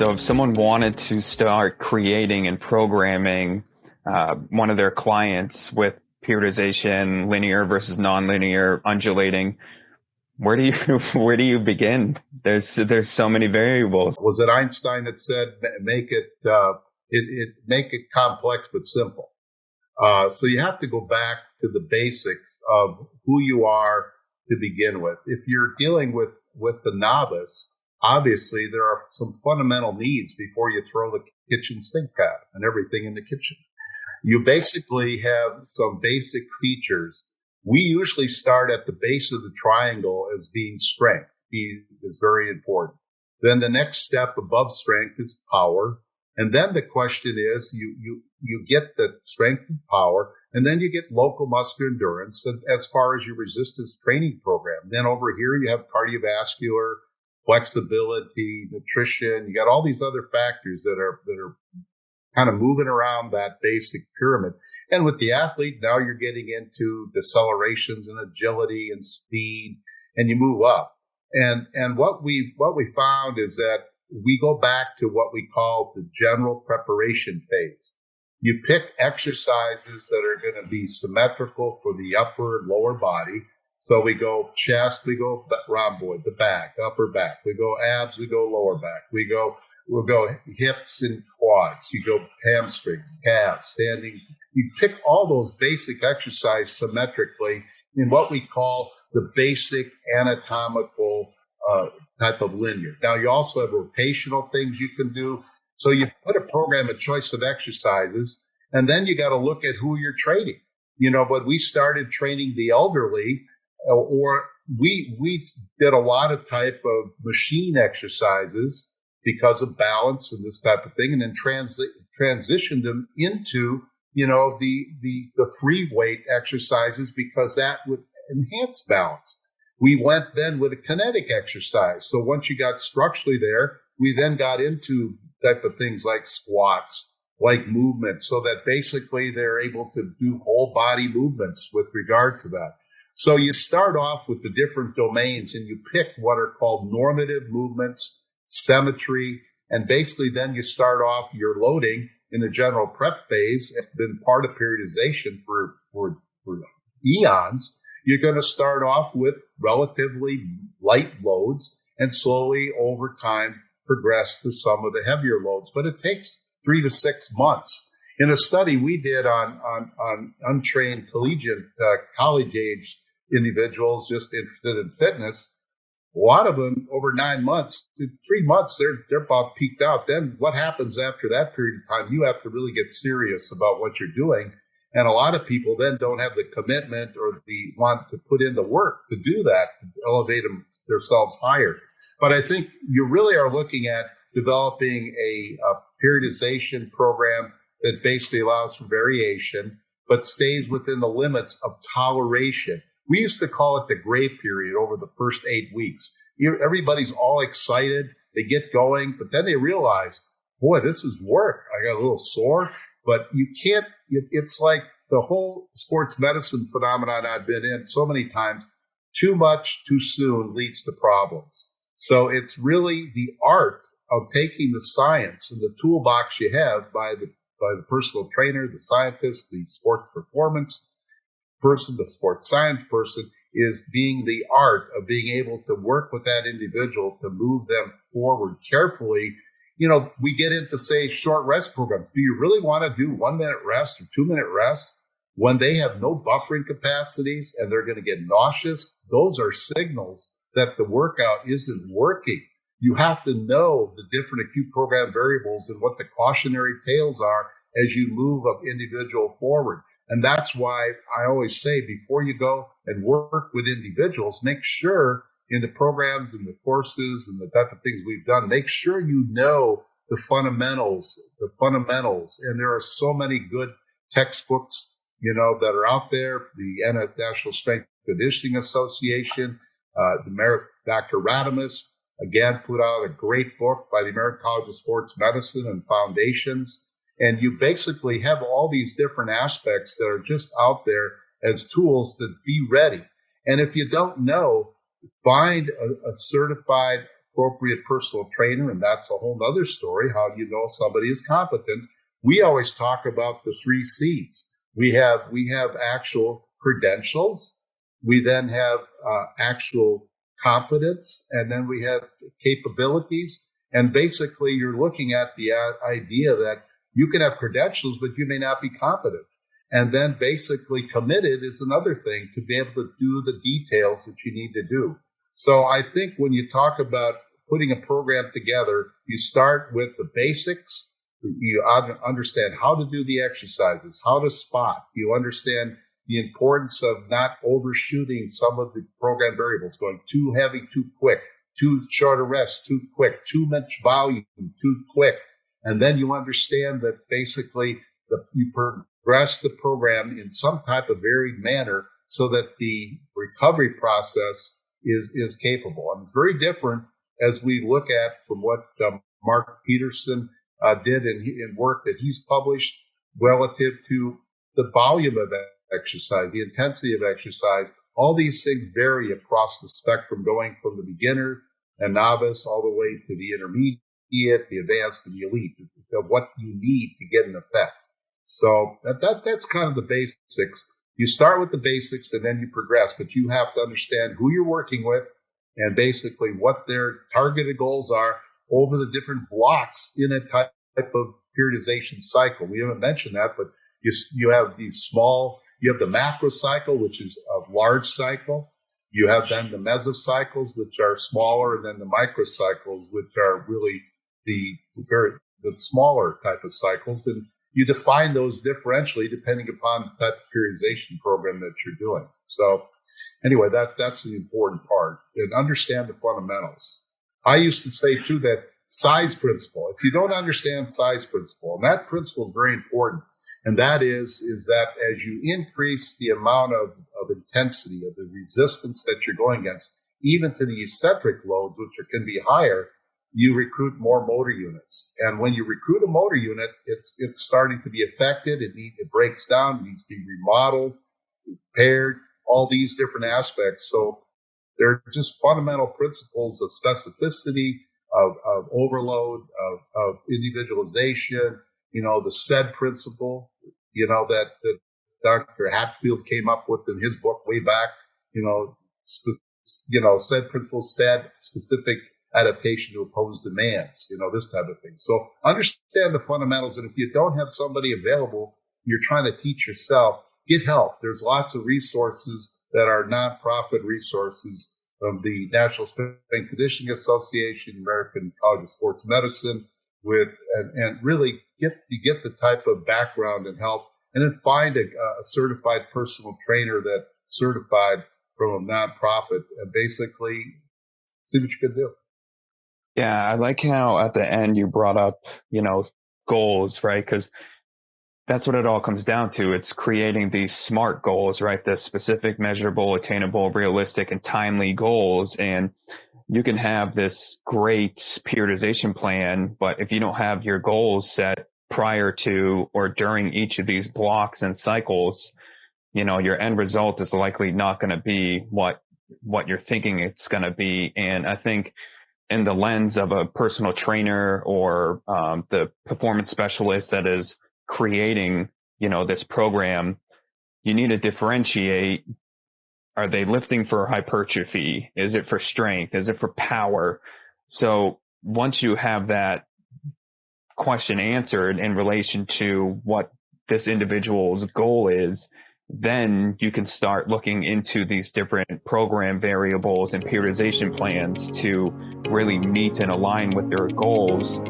So if someone wanted to start creating and programming one of their clients with periodization, linear versus nonlinear, undulating, where do you where do you begin? There's so many variables. Was it Einstein that said make it complex but simple? So you have to go back to the basics of who you are to begin with. If you're dealing with the novice, obviously there are some fundamental needs before you throw the kitchen sink at and everything in the kitchen. You basically have some basic features. We usually start at the base of the triangle as being strength. Speed is very important. Then the next step above strength is power. And then the question is, you get the strength and power, and then you get local muscular endurance as far as your resistance training program. Then over here, you have cardiovascular, flexibility, nutrition. You got all these other factors that are kind of moving around that basic pyramid. And with the athlete, now you're getting into decelerations and agility and speed, and you move up. And what we found is that we go back to what we call the general preparation phase. You pick exercises that are going to be symmetrical for the upper and lower body. So we go chest, we go rhomboid, the back, upper back. We go abs, we go lower back. We'll go hips and quads. You go hamstrings, calves, standings. You pick all those basic exercises symmetrically in what we call the basic anatomical type of linear. Now, you also have rotational things you can do. So you put a program, a choice of exercises, and then you got to look at who you're training. When we started training the elderly, or we did a lot of type of machine exercises because of balance and this type of thing, and then transitioned them into, the free weight exercises because that would enhance balance. We went then with a kinetic exercise. So once you got structurally there, we then got into type of things like squats, like movements, so that basically they're able to do whole body movements with regard to that. So you start off with the different domains and you pick what are called normative movements, symmetry, and basically then you start off your loading in the general prep phase. It's been part of periodization for eons. You're going to start off with relatively light loads and slowly over time progress to some of the heavier loads. But it takes 3 to 6 months. In a study we did on untrained collegiate, college-age individuals just interested in fitness, a lot of them over 9 months to 3 months, they're about peaked out. Then what happens after that period of time? You have to really get serious about what you're doing. And a lot of people then don't have the commitment or the want to put in the work to do that, to elevate themselves higher. But I think you really are looking at developing a periodization program that basically allows for variation, but stays within the limits of toleration. We used to call it the gray period over the first 8 weeks. Everybody's all excited. They get going, but then they realize, boy, this is work. I got a little sore. But you can't, it's like the whole sports medicine phenomenon I've been in so many times, too much too soon leads to problems. So it's really the art of taking the science and the toolbox you have by the personal trainer, the scientist, the sports performance person, the sports science person, is being the art of being able to work with that individual to move them forward carefully. We get into, say, short rest programs. Do you really want to do 1 minute rest or 2 minute rest when they have no buffering capacities and they're going to get nauseous? Those are signals that the workout isn't working. You have to know the different acute program variables and what the cautionary tales are as you move an individual forward. And that's why I always say, before you go and work with individuals, make sure in the programs and the courses and the type of things we've done, make sure you know the fundamentals. And there are so many good textbooks, that are out there. The National Strength Conditioning Association, Dr. Radamus, again, put out a great book by the American College of Sports Medicine and Foundations. And you basically have all these different aspects that are just out there as tools to be ready. And if you don't know, find a certified appropriate personal trainer, and that's a whole other story, how you know somebody is competent. We always talk about the 3 C's. We have actual credentials. We then have actual competence, and then we have capabilities. And basically, you're looking at the idea that you can have credentials, but you may not be competent. And then basically committed is another thing, to be able to do the details that you need to do. So I think when you talk about putting a program together, you start with the basics. You understand how to do the exercises, how to spot. You understand the importance of not overshooting some of the program variables, going too heavy, too quick, too short a rest, too quick, too much volume, too quick. And then you understand that basically you progress the program in some type of varied manner so that the recovery process is capable. And it's very different as we look at from what Mark Peterson did in work that he's published relative to the volume of exercise, the intensity of exercise. All these things vary across the spectrum, going from the beginner and novice all the way to the intermediate, the advanced, and the elite, of what you need to get an effect. So that's kind of the basics. You start with the basics and then you progress, but you have to understand who you're working with and basically what their targeted goals are over the different blocks in a type of periodization cycle. We haven't mentioned that, but you have these small, you have the macro cycle, which is a large cycle. You have then the mesocycles, which are smaller, and then the microcycles, which are really the smaller type of cycles. And you define those differentially depending upon that periodization program that you're doing. So anyway, that's the important part, and understand the fundamentals. I used to say too that size principle, if you don't understand size principle, and that principle is very important, and that is that as you increase the amount of intensity of the resistance that you're going against, even to the eccentric loads, which can be higher, you recruit more motor units. And when you recruit a motor unit, it's starting to be affected. It breaks down, it needs to be remodeled, repaired, all these different aspects. So there are just fundamental principles of specificity, of overload, of individualization, the SAID principle, that Dr. Hatfield came up with in his book way back, SAID principle, SAID, specific adaptation to opposed demands, this type of thing. So understand the fundamentals. And if you don't have somebody available, you're trying to teach yourself, get help. There's lots of resources that are nonprofit resources from the National Strength and Conditioning Association, American College of Sports Medicine, and really get the type of background and help, and then find a certified personal trainer that certified from a nonprofit, and basically see what you can do. Yeah, I like how at the end you brought up, goals, right? Because that's what it all comes down to. It's creating these SMART goals, right? The specific, measurable, attainable, realistic, and timely goals. And you can have this great periodization plan, but if you don't have your goals set prior to or during each of these blocks and cycles, your end result is likely not going to be what you're thinking it's going to be. And I think in the lens of a personal trainer or the performance specialist that is creating, this program, you need to differentiate. Are they lifting for hypertrophy? Is it for strength? Is it for power? So once you have that question answered in relation to what this individual's goal is, then you can start looking into these different program variables and periodization plans to really meet and align with their goals